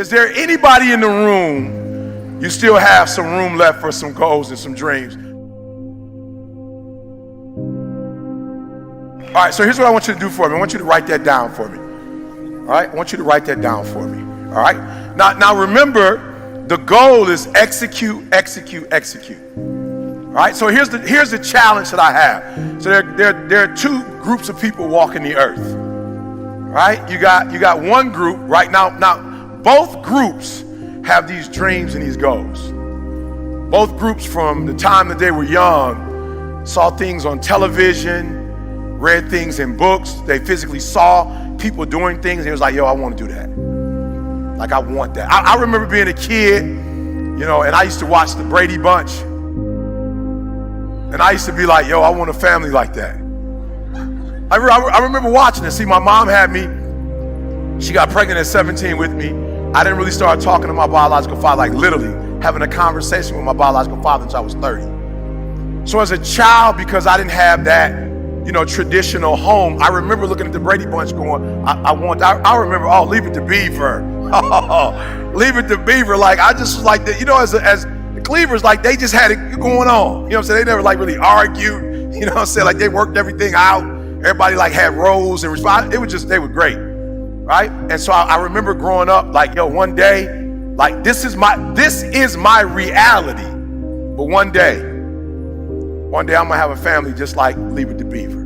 Is there anybody in the room, you still have some room left for some goals and some dreams? All right, so here's what I want you to do for me. I want you to write that down for me. All right, I want you to write that down for me. All right, now remember, the goal is execute, execute, execute. All right, so here's the challenge that I have. So there are two groups of people walking the earth. All right, you got one group right now. Now both groups have these dreams and these goals. Both groups, from the time that they were young, saw things on television, read things in books. They physically saw people doing things. And it was like, yo, I want to do that. Like, I want that. I remember being a kid, and I used to watch the Brady Bunch. And I used to be like, yo, I want a family like that. I remember watching it. See, my mom had me. She got pregnant at 17 with me. I didn't really start talking to my biological father, like literally having a conversation with my biological father until I was 30. So as a child, because I didn't have that, traditional home, I remember looking at the Brady Bunch going, I remember, Leave It to Beaver. Leave It to Beaver. Like, I just was like, as the Cleavers, like, they just had it going on. What I'm saying? They never like really argued. What I'm saying? Like, they worked everything out. Everybody like had roles and response. It was just, they were great. Right? And so I remember growing up, like, yo, one day, like, this is my reality. But one day I'm gonna have a family just like Leave It to Beaver.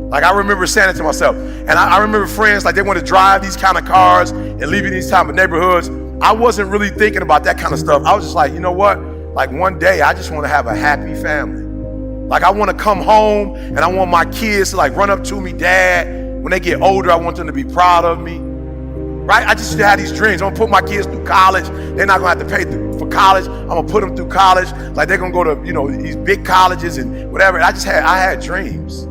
Like, I remember saying it to myself. And I remember friends, like, they want to drive these kind of cars and live in these type of neighborhoods. I wasn't really thinking about that kind of stuff. I was just like, you know what? Like, one day I just want to have a happy family. Like, I want to come home and I want my kids to like run up to me, Dad. When they get older, I want them to be proud of me. Right? I just had these dreams. I'm gonna put my kids through college. They're not gonna have to pay for college. I'm gonna put them through college. Like, they're gonna go to, these big colleges and whatever. I had dreams.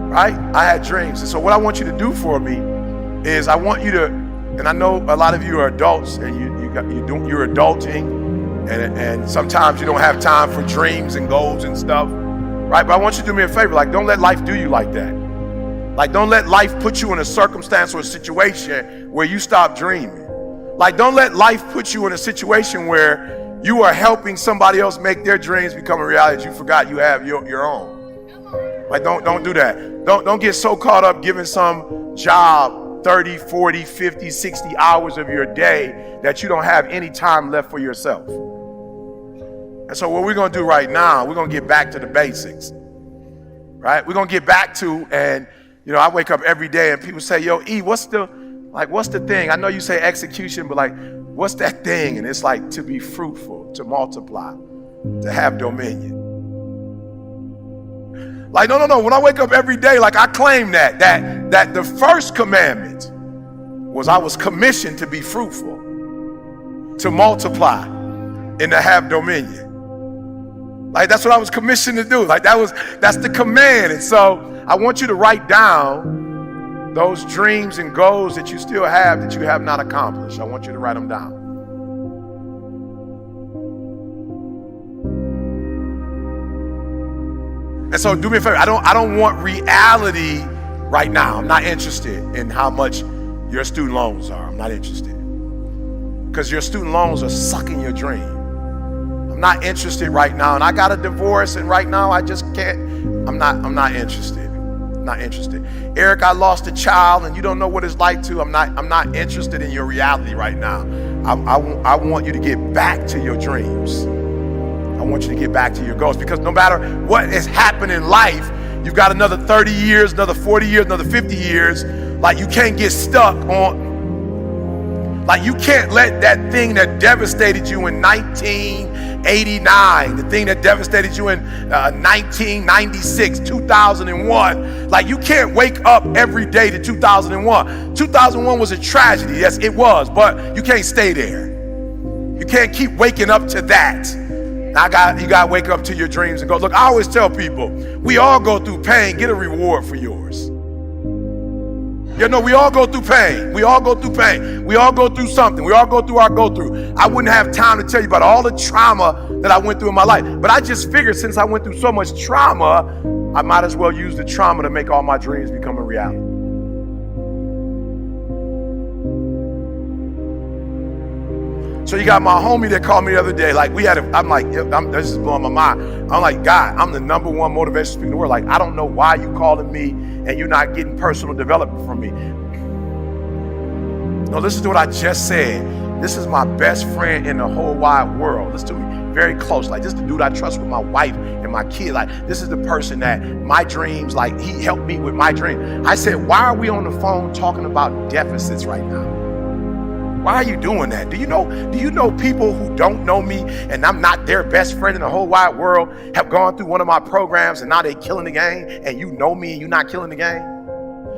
Right? I had dreams. And so what I want you to do for me is I want you to, and I know a lot of you are adults and you're adulting and sometimes you don't have time for dreams and goals and stuff. Right? But I want you to do me a favor. Like, don't let life do you like that. Like, don't let life put you in a circumstance or a situation where you stop dreaming. Like, don't let life put you in a situation where you are helping somebody else make their dreams become a reality that you forgot you have your own. Like, don't do that. Don't get so caught up giving some job 30, 40, 50, 60 hours of your day that you don't have any time left for yourself. And so what we're going to do right now, we're going to get back to the basics, right? We're going to get back to, and, I wake up every day and people say, yo, E, what's the thing? I know you say execution, but like, what's that thing? And it's like to be fruitful, to multiply, to have dominion. Like, no. When I wake up every day, like, I claim that the first commandment was I was commissioned to be fruitful, to multiply, and to have dominion. Like, that's what I was commissioned to do. Like, that's the command. And so I want you to write down those dreams and goals that you still have that you have not accomplished. I want you to write them down. And so do me a favor. I don't want reality right now. I'm not interested in how much your student loans are. I'm not interested. Because your student loans are sucking your dream. I'm not interested right now. And I got a divorce and right now I just can't. I'm not interested. I'm not interested. Eric, I lost a child and you don't know what it's like to. I'm not interested in your reality right now. I want you to get back to your dreams. I want you to get back to your goals, because no matter what has happened in life, you've got another 30 years, another 40 years, another 50 years. Like, you can't get stuck on, like, you can't let that thing that devastated you in 1989, the thing that devastated you in 1996, 2001, like, you can't wake up every day to 2001. 2001 was a tragedy, yes, it was, but you can't stay there. You can't keep waking up to that. You got to wake up to your dreams and go. Look, I always tell people, we all go through pain. Get a reward for yours. We all go through pain. We all go through pain. We all go through something. We all go through our go-through. I wouldn't have time to tell you about all the trauma that I went through in my life. But I just figured, since I went through so much trauma, I might as well use the trauma to make all my dreams become a reality. So you got my homie that called me the other day, like I'm like, this is blowing my mind. I'm like, God, I'm the #1 motivational speaker in the world. Like, I don't know why you calling me and you're not getting personal development from me. No, listen to what I just said. This is my best friend in the whole wide world. Listen to me, very close. Like, this is the dude I trust with my wife and my kid. Like, this is the person that my dreams, like, he helped me with my dream. I said, why are we on the phone talking about deficits right now? Why are you doing that? Do you know people who don't know me and I'm not their best friend in the whole wide world have gone through one of my programs and now they're killing the game, and you know me and you're not killing the game?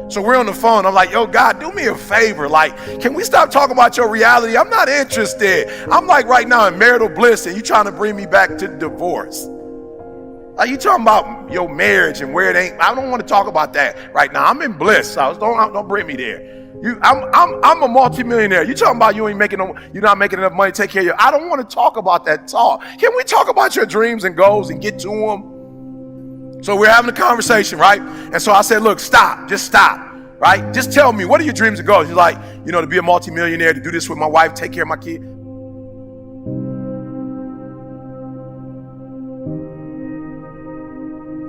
So we're on the phone. I'm like, yo, God, do me a favor. Like, can we stop talking about your reality? I'm not interested. I'm like right now in marital bliss and you trying to bring me back to divorce. Like, you talking about your marriage and where it ain't. I don't want to talk about that right now. I'm in bliss. So don't bring me there. I'm a multimillionaire. You talking about you're not making enough money to take care of you. I don't want to talk about that talk. Can we talk about your dreams and goals and get to them? So we're having a conversation, right? And so I said, look, just stop, right? Just tell me, what are your dreams and goals? He's like, to be a multimillionaire, to do this with my wife, take care of my kid.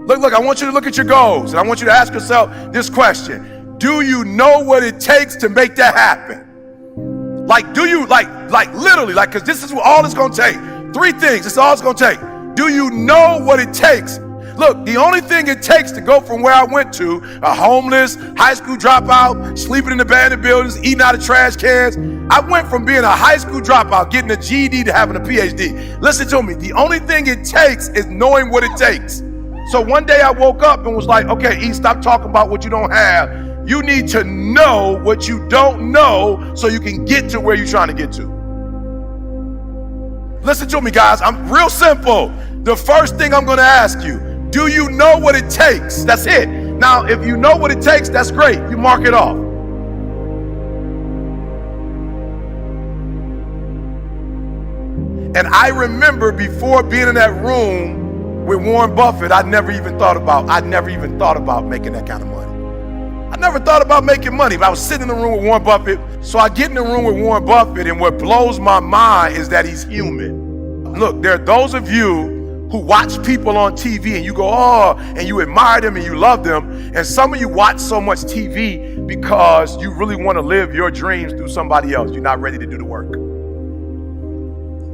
Look, I want you to look at your goals, and I want you to ask yourself this question. Do you know what it takes to make that happen? Like, do you, like literally, like, because this is what all it's going to take. 3 things, this is all it's going to take. Do you know what it takes? Look, the only thing it takes to go from where I went to, a homeless, high school dropout, sleeping in abandoned buildings, eating out of trash cans. I went from being a high school dropout, getting a GED, to having a PhD. Listen to me, the only thing it takes is knowing what it takes. So one day I woke up and was like, okay, E, stop talking about what you don't have. You need to know what you don't know so you can get to where you're trying to get to. Listen to me, guys. I'm real simple. The first thing I'm going to ask you, do you know what it takes? That's it. Now, if you know what it takes, that's great. You mark it off. And I remember before being in that room with Warren Buffett, I never even thought about making that kind of money. I never thought about making money, but I was sitting in the room with Warren Buffett. So I get in the room with Warren Buffett, and what blows my mind is that he's human. Look, there are those of you who watch people on TV and you go, oh, and you admire them and you love them. And some of you watch so much TV because you really want to live your dreams through somebody else. You're not ready to do the work.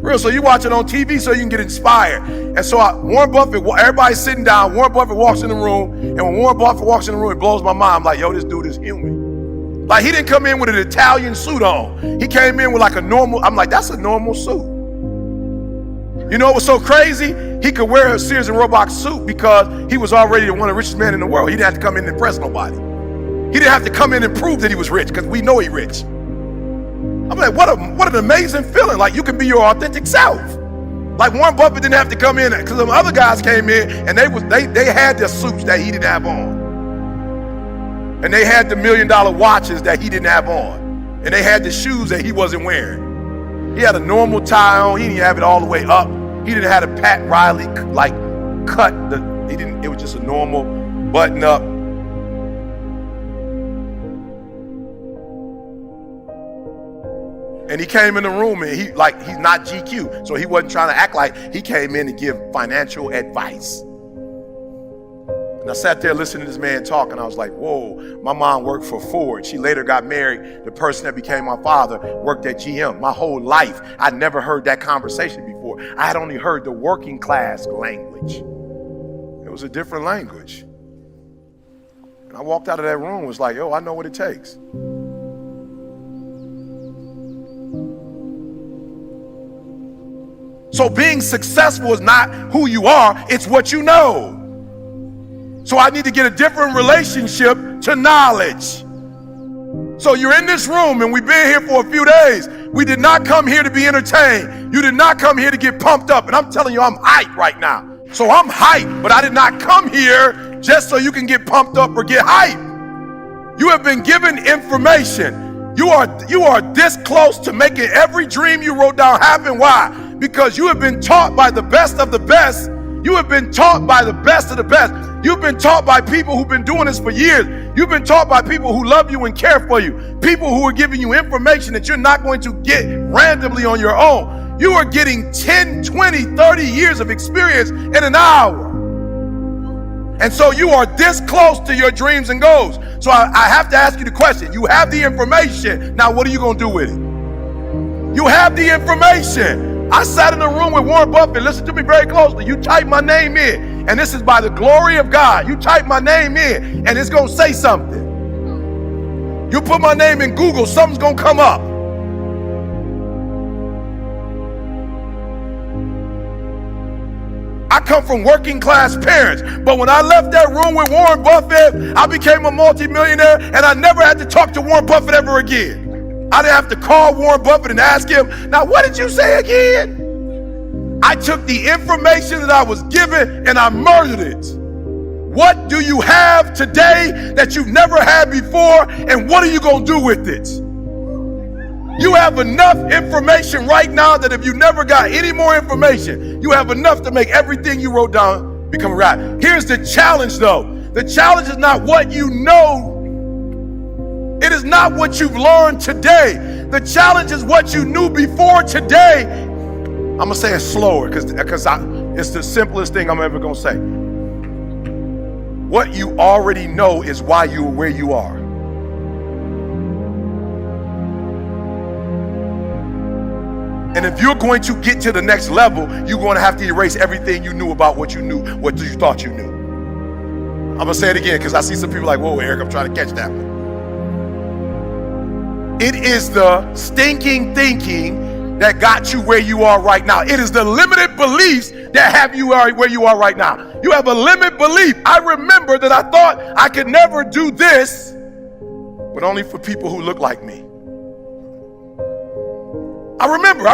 Real, so you watch it on TV so you can get inspired. And so Warren Buffett, everybody's sitting down, Warren Buffett walks in the room, and when Warren Buffett walks in the room, it blows my mind. I'm like, yo, this dude is human. Like, he didn't come in with an Italian suit on. He came in with like a normal, I'm like, that's a normal suit. You know what was so crazy? He could wear a Sears and Roebuck suit because he was already one of the richest men in the world. He didn't have to come in and impress nobody. He didn't have to come in and prove that he was rich, because we know he's rich. I'm like, what an amazing feeling. Like, you can be your authentic self. Like, Warren Buffett didn't have to come in, because some other guys came in and they had the suits that he didn't have on. And they had the $1 million watches that he didn't have on. And they had the shoes that he wasn't wearing. He had a normal tie on. He didn't have it all the way up. He didn't have a Pat Riley like cut. It was just a normal button up. And he came in the room and he's not GQ. So he wasn't trying to act like he came in to give financial advice. And I sat there listening to this man talk, and I was like, whoa, my mom worked for Ford. She later got married. The person that became my father worked at GM. My whole life, I'd never heard that conversation before. I had only heard the working class language. It was a different language. And I walked out of that room and was like, yo, I know what it takes. So being successful is not who you are, it's what you know. So I need to get a different relationship to knowledge. So you're in this room and we've been here for a few days. We did not come here to be entertained. You did not come here to get pumped up. And I'm telling you, I'm hyped right now. So I'm hyped, but I did not come here just so you can get pumped up or get hyped. You have been given information. You are this close to making every dream you wrote down happen. Why? Because you have been taught by the best of the best. You have been taught by the best of the best. You've been taught by people who've been doing this for years. You've been taught by people who love you and care for you. People who are giving you information that you're not going to get randomly on your own. You are getting 10, 20, 30 years of experience in an hour. And so you are this close to your dreams and goals. So I have to ask you the question. You have the information. Now what are you going to do with it? You have the information. I sat in a room with Warren Buffett. Listen to me very closely. You type my name in, and this is by the glory of God. You type my name in, and it's going to say something. You put my name in Google, something's going to come up. I come from working class parents, but when I left that room with Warren Buffett, I became a multimillionaire, and I never had to talk to Warren Buffett ever again. I didn't have to call Warren Buffett and ask him, now what did you say again? I took the information that I was given and I murdered it. What do you have today that you've never had before, and what are you going to do with it? You have enough information right now that if you never got any more information, you have enough to make everything you wrote down become right. Here's the challenge though. The challenge is not what you know. It is not what you've learned today. The challenge is what you knew before today. I'm gonna say it slower because it's the simplest thing I'm ever gonna say. What you already know is why you are where you are. And if you're going to get to the next level, you're going to have to erase everything you knew about what you knew, what you thought you knew. I'm gonna say it again because I see some people like, whoa, Eric, I'm trying to catch that one. It is the stinking thinking that got you where you are right now. It is the limited beliefs that have you where you are right now. You have a limited belief. I remember that I thought I could never do this, but only for people who look like me. I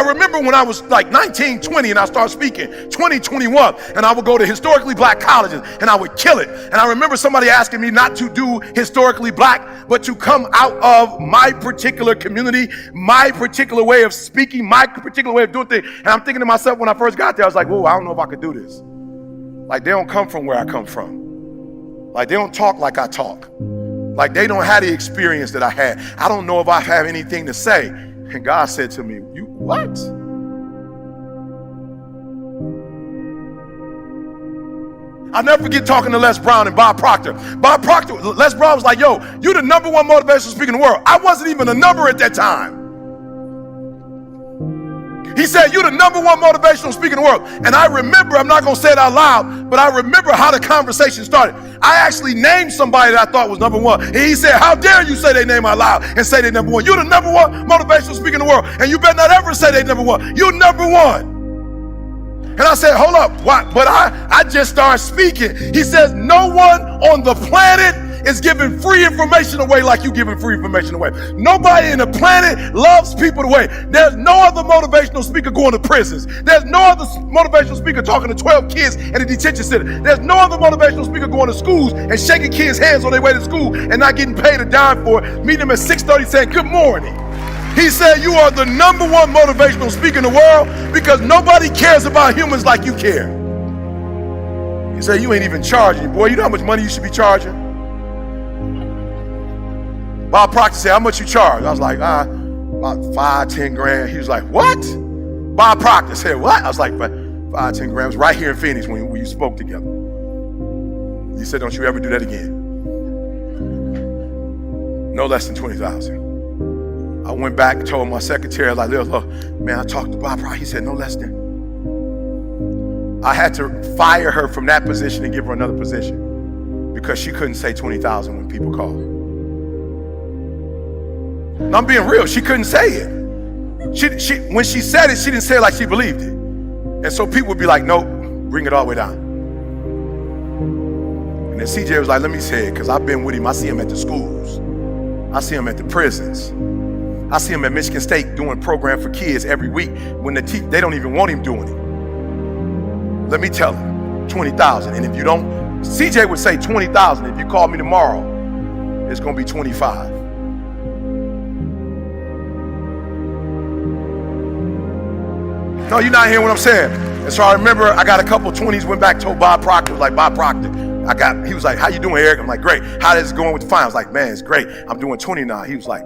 remember when I was like 19, 20 and I started speaking, 20, 21, and I would go to historically black colleges and I would kill it. And I remember somebody asking me not to do historically black, but to come out of my particular community, my particular way of speaking, my particular way of doing things. And I'm thinking to myself when I first got there, I was like, whoa, I don't know if I could do this. Like they don't come from where I come from. Like they don't talk like I talk. Like they don't have the experience that I had. I don't know if I have anything to say. And God said to me, you what? I'll never forget talking to Les Brown and Bob Proctor. Les Brown was like, yo, you're the #1 motivational speaker in the world. I wasn't even a number at that time. He said, you're the #1 motivational speaker in the world. And I remember, I'm not going to say it out loud, but I remember how the conversation started. I actually named somebody that I thought was #1. And he said, how dare you say their name out loud and say they're #1. You're the #1 motivational speaker in the world. And you better not ever say they're #1. You're #1. And I said, hold up, why? But I just started speaking. He says, no one on the planet is giving free information away like you giving free information away. Nobody in the planet loves people the way. There's no other motivational speaker going to prisons. There's no other motivational speaker talking to 12 kids in a detention center. There's no other motivational speaker going to schools and shaking kids' hands on their way to school and not getting paid a dime for it. Meeting them at 6:30 saying, good morning. He said, you are the #1 motivational speaker in the world because nobody cares about humans like you care. He said, you ain't even charging. Boy, you know how much money you should be charging? Bob Proctor said, how much you charge? I was like, about 5, 10 grand. He was like, what? Bob Proctor said, what? I was like, 5, 10 grand. It was right here in Phoenix when you spoke together. He said, don't you ever do that again. No less than 20,000. I went back and told my secretary, like, look, man, I talked to Bob Proctor. He said, no less than. I had to fire her from that position and give her another position because she couldn't say 20,000 when people called. I'm being real. She couldn't say it. When she said it, she didn't say it like she believed it. And so people would be like, nope, bring it all the way down. And then CJ was like, let me say it because I've been with him. I see him at the schools. I see him at the prisons. I see him at Michigan State doing a program for kids every week when they don't even want him doing it. Let me tell him, 20,000. And if you don't, CJ would say 20,000. If you call me tomorrow, it's going to be 25. No, you're not hearing what I'm saying. And so I remember I got a couple 20s, went back, told Bob Proctor, like, Bob Proctor, He was like, how you doing, Eric? I'm like, great. How is it going with the fine? I was like, man, it's great. I'm doing 20 now. He was like,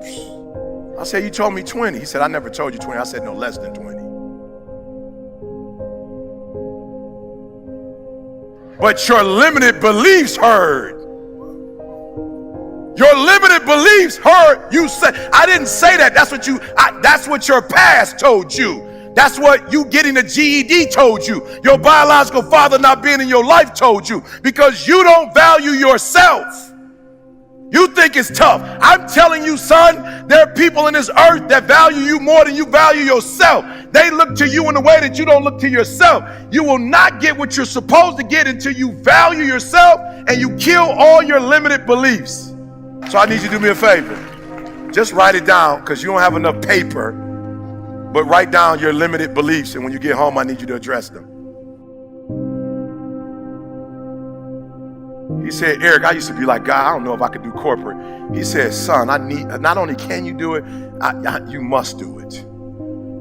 I said, you told me 20. He said, I never told you 20. I said, no, less than 20. But your limited beliefs heard. Your limited beliefs heard you say. I didn't say that. That's what your past told you. That's what you getting a GED told you. Your biological father not being in your life told you, because you don't value yourself. You think it's tough. I'm telling you, son, there are people in this earth that value you more than you value yourself. They look to you in a way that you don't look to yourself. You will not get what you're supposed to get until you value yourself and you kill all your limited beliefs. So I need you to do me a favor. Just write it down, because you don't have enough paper, but write down your limited beliefs, and when you get home, I need you to address them. He said, Eric, I used to be like, God, I don't know if I could do corporate. He said, son, not only can you do it, you must do it.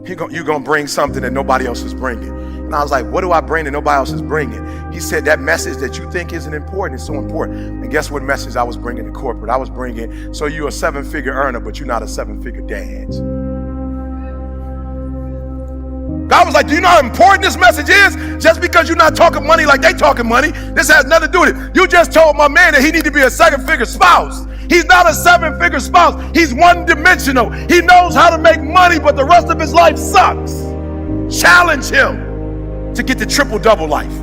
You're going to bring something that nobody else is bringing. And I was like, what do I bring that nobody else is bringing? He said, that message that you think isn't important is so important. And guess what message I was bringing to corporate? I was bringing, so you're a 7-figure earner, but you're not a 7-figure dad. God was like, do you know how important this message is? Just because you're not talking money like they talking money, this has nothing to do with it. You just told my man that he need to be a 7-figure spouse. He's not a 7-figure spouse. He's one-dimensional. He knows how to make money, but the rest of his life sucks. Challenge him to get the triple-double life.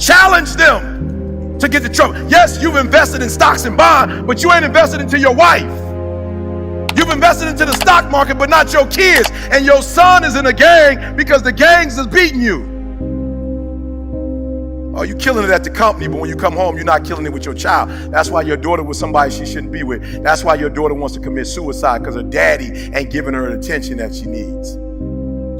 Challenge them to get the trouble. Yes, you've invested in stocks and bonds, but you ain't invested into your wife. You've invested into the stock market, but not your kids. And your son is in a gang because the gangs is beating you. Oh, you're killing it at the company, but when you come home, you're not killing it with your child. That's why your daughter was somebody she shouldn't be with. That's why your daughter wants to commit suicide, because her daddy ain't giving her the attention that she needs.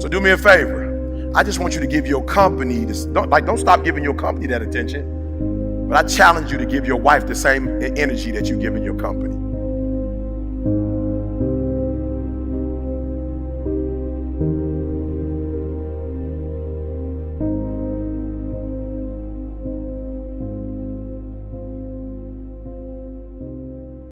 So do me a favor. I just want you to give your company this. Don't stop giving your company that attention. But I challenge you to give your wife the same energy that you give in your company.